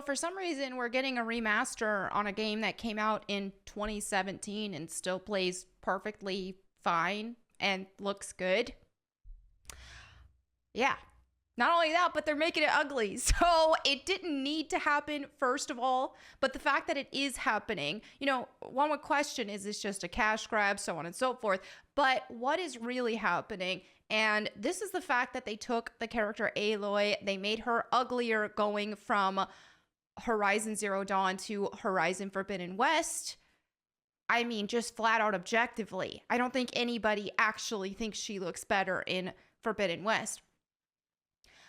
So for some reason, we're getting a remaster on a game that came out in 2017 and still plays perfectly fine and looks good. Yeah. Not only that, but they're making it ugly. So it didn't need to happen, first of all. But the fact that it is happening, one would question, is this just a cash grab, so on and so forth? But what is really happening? And this is the fact that they took the character Aloy, they made her uglier going from Horizon Zero Dawn to Horizon Forbidden West. I mean, just flat out objectively. I don't think anybody actually thinks she looks better in Forbidden West.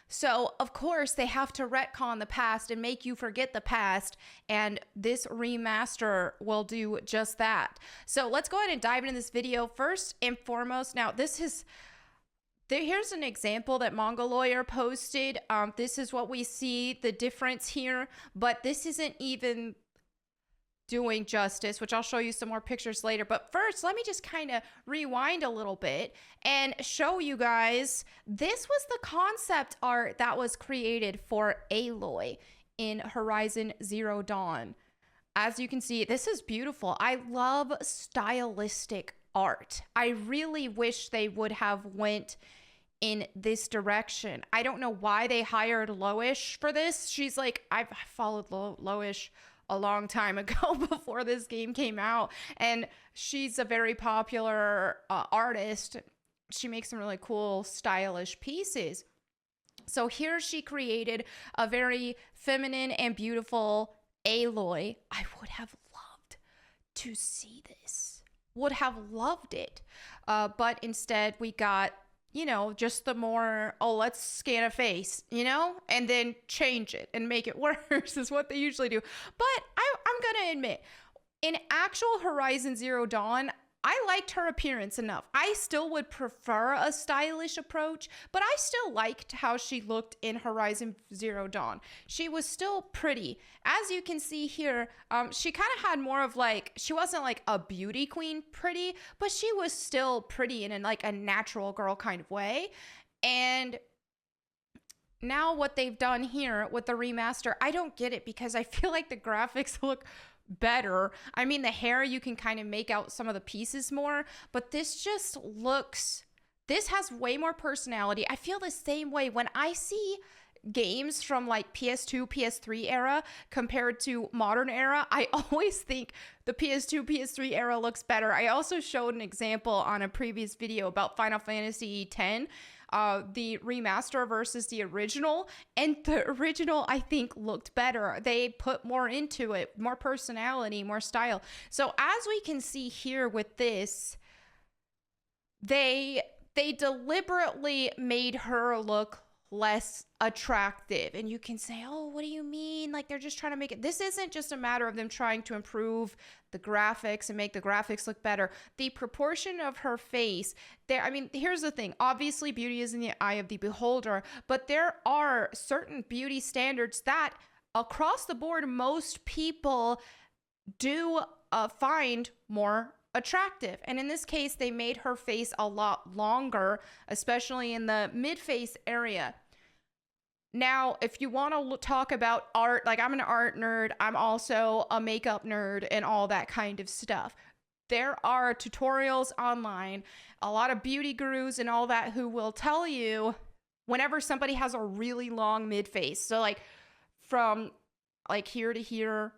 So, of course, they have to retcon the past and make you forget the past, and this remaster will do just that. So let's go ahead and dive into this video. First and foremost, now here's an example that Mongoloyer posted. This is what we see, the difference here, but this isn't even doing justice, which I'll show you some more pictures later. But first, let me just kind of rewind a little bit and show you guys, this was the concept art that was created for Aloy in Horizon Zero Dawn. As you can see, this is beautiful. I love stylistic art. I really wish they would have went in this direction. I don't know why they hired Loish for this. She's like, I've followed Loish a long time ago before this game came out, and she's a very popular artist. She makes some really cool, stylish pieces. So here she created a very feminine and beautiful Aloy. I would have loved to see this. Would have loved it. But instead we got, just the more, let's scan a face, and then change it and make it worse is what they usually do. But I'm going to admit, in actual Horizon Zero Dawn, I liked her appearance enough. I still would prefer a stylish approach, but I still liked how she looked in Horizon Zero Dawn. She was still pretty. As you can see here, she kind of had more of she wasn't like a beauty queen pretty, but she was still pretty in like a natural girl kind of way. And now what they've done here with the remaster, I don't get it because I feel like the graphics look better. I mean, the hair, you can kind of make out some of the pieces more, but this has way more personality. I feel the same way when I see games from like PS2, PS3 era compared to modern era. I always think the PS2, PS3 era looks better. I also showed an example on a previous video about Final Fantasy X, the remaster versus the original, and the original I think looked better. They put more into it, more personality, more style. So as we can see here with this, they deliberately made her look less attractive. And you can say, oh, what do you mean? Like, they're just trying to make it. This isn't just a matter of them trying to improve the graphics and make the graphics look better. The proportion of her face there, I mean, here's the thing. Obviously, beauty is in the eye of the beholder, but there are certain beauty standards that across the board, most people do find more attractive. And in this case, they made her face a lot longer, especially in the mid-face area. Now, if you want to talk about art, like I'm an art nerd, I'm also a makeup nerd and all that kind of stuff. There are tutorials online, a lot of beauty gurus and all that who will tell you whenever somebody has a really long mid-face. So like from like here to here,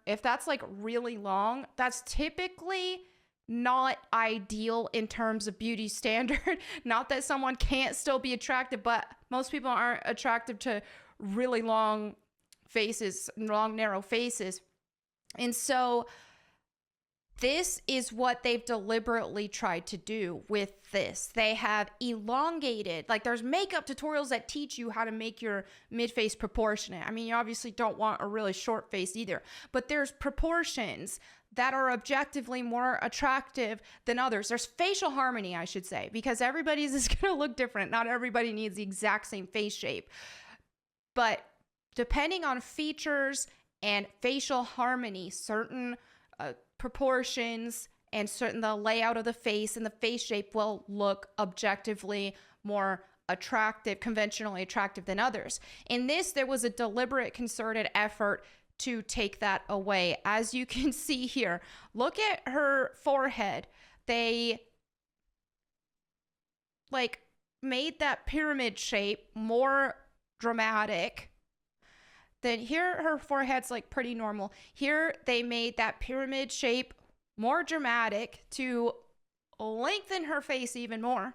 if that's like really long, that's typically not ideal in terms of beauty standard. Not that someone can't still be attractive, but most people aren't attractive to really long faces, long narrow faces. And so this is what they've deliberately tried to do with this. They have elongated, like there's makeup tutorials that teach you how to make your mid-face proportionate. I mean, you obviously don't want a really short face either, but there's proportions that are objectively more attractive than others. There's facial harmony, I should say, because everybody's is going to look different. Not everybody needs the exact same face shape. But depending on features and facial harmony, certain proportions and certain the layout of the face and the face shape will look objectively more attractive, conventionally attractive than others. In this, there was a deliberate, concerted effort to take that away. As you can see here, look at her forehead. They like made that pyramid shape more dramatic. Then here her forehead's like pretty normal. Here they made that pyramid shape more dramatic to lengthen her face even more.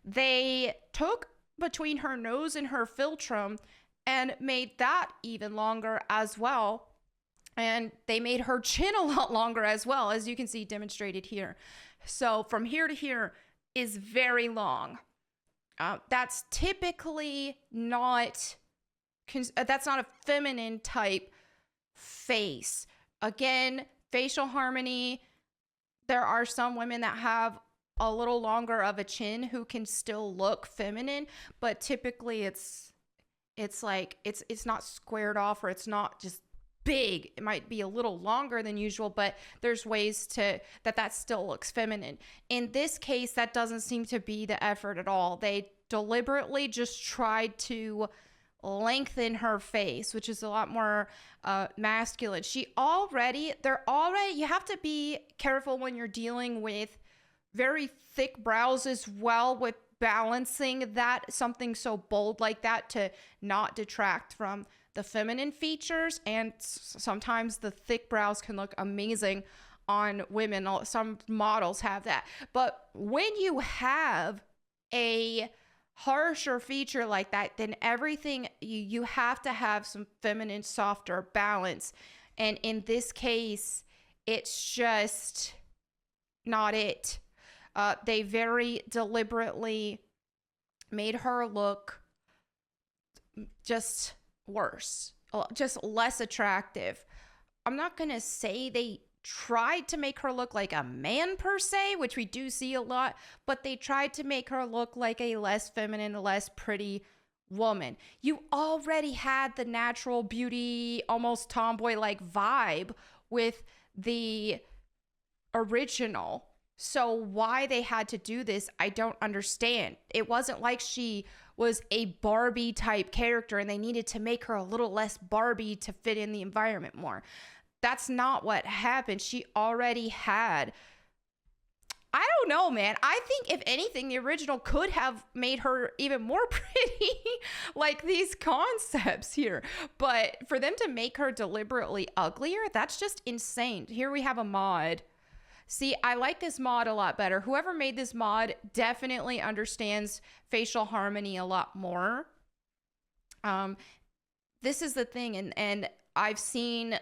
They took between her nose and her philtrum and made that even longer as well. And they made her chin a lot longer as well, as you can see demonstrated here. So from here to here is very long. That's typically not, that's not a feminine type face. Again, facial harmony, there are some women that have a little longer of a chin who can still look feminine, but typically it's not squared off, or it's not just big. It might be a little longer than usual, but there's ways to that still looks feminine. In this case, that doesn't seem to be the effort at all. They deliberately just tried to lengthen her face, which is a lot more masculine. You have to be careful when you're dealing with very thick brows as well, with balancing that, something so bold like that, to not detract from the feminine features. And sometimes the thick brows can look amazing on women. Some models have that. But when you have a harsher feature like that, then everything, you have to have some feminine, softer balance. And in this case, it's just not it. They very deliberately made her look just worse, just less attractive. I'm not going to say they tried to make her look like a man per se, which we do see a lot, but they tried to make her look like a less feminine, less pretty woman. You already had the natural beauty, almost tomboy-like vibe with the original. So why they had to do this, I don't understand. It wasn't like she was a Barbie type character and they needed to make her a little less Barbie to fit in the environment more. That's not what happened. She already had, I don't know, man. I think if anything, the original could have made her even more pretty, like these concepts here. But for them to make her deliberately uglier, that's just insane. Here we have a mod. See, I like this mod a lot better. Whoever made this mod definitely understands facial harmony a lot more. This is the thing, and I've seen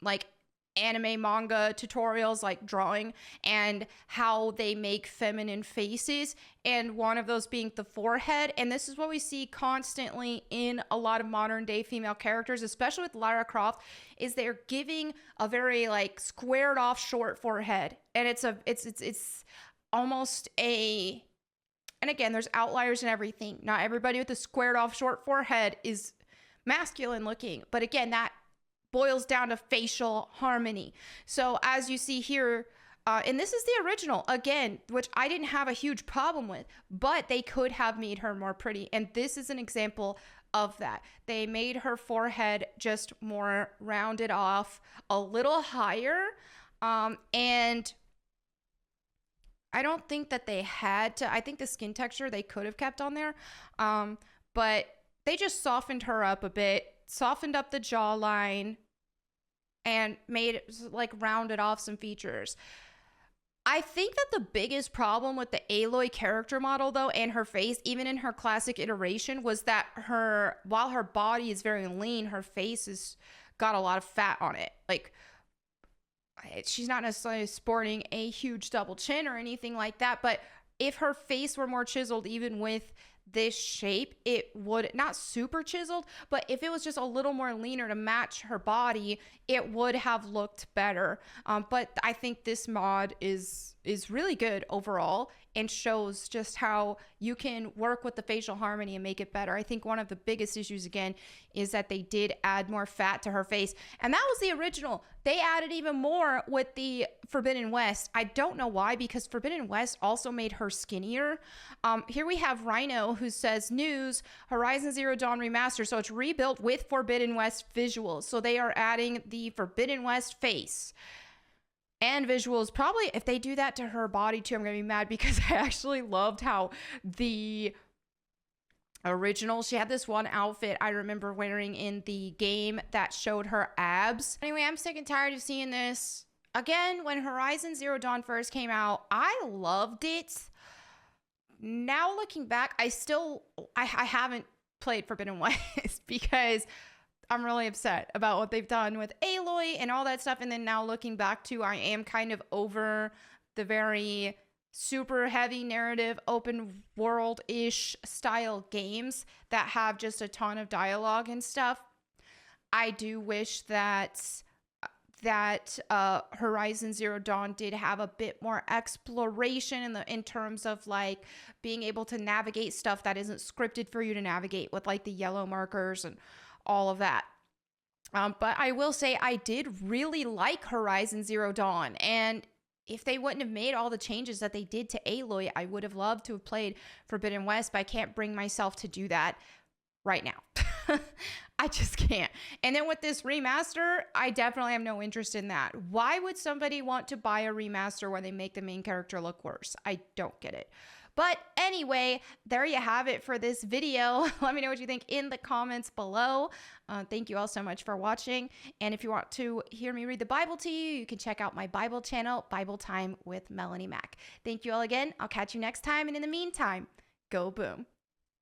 like anime manga tutorials, like drawing, and how they make feminine faces, and one of those being the forehead. And this is what we see constantly in a lot of modern day female characters, especially with Lara Croft, is they're giving a very like squared off short forehead. And it's almost a, and again, there's outliers and everything. Not everybody with a squared off short forehead is masculine looking, but again, that boils down to facial harmony. So as you see here, and this is the original, again, which I didn't have a huge problem with, but they could have made her more pretty. And this is an example of that. They made her forehead just more rounded off, a little higher. And I don't think that they had to, I think the skin texture they could have kept on there. But they just softened her up a bit, softened up the jawline, and made it like rounded off some features. I think that the biggest problem with the Aloy character model though, and her face, even in her classic iteration, was that while her body is very lean, her face has got a lot of fat on it. Like, she's not necessarily sporting a huge double chin or anything like that, but if her face were more chiseled, even with this shape, it would, not super chiseled, but if it was just a little more leaner to match her body, it would have looked better. But I think this mod is is really good overall and shows just how you can work with the facial harmony and make it better. I think one of the biggest issues again is that they did add more fat to her face, and that was the original. They added even more with the Forbidden West. I don't know why, because Forbidden West also made her skinnier. Here we have Rhino who says news, Horizon Zero Dawn Remaster. So it's rebuilt with Forbidden West visuals. So they are adding the Forbidden West face and visuals. Probably if they do that to her body too, I'm gonna be mad, because I actually loved how the original, she had this one outfit I remember wearing in the game that showed her abs. Anyway, I'm sick and tired of seeing this. Again, when Horizon Zero Dawn first came out, I loved it. Now looking back, I haven't played Forbidden West because I'm really upset about what they've done with Aloy and all that stuff. And then now looking back to, I am kind of over the very super heavy narrative, open world-ish style games that have just a ton of dialogue and stuff. I do wish that Horizon Zero Dawn did have a bit more exploration in terms of like being able to navigate stuff that isn't scripted for you to navigate with like the yellow markers and all of that. But I will say I did really like Horizon Zero Dawn, and if they wouldn't have made all the changes that they did to Aloy, I would have loved to have played Forbidden West, but I can't bring myself to do that right now. I just can't. And then with this remaster, I definitely have no interest in that. Why would somebody want to buy a remaster when they make the main character look worse? I don't get it. But anyway, there you have it for this video. Let me know what you think in the comments below. Thank you all so much for watching. And if you want to hear me read the Bible to you, you can check out my Bible channel, Bible Time with Melanie Mack. Thank you all again. I'll catch you next time. And in the meantime, go boom.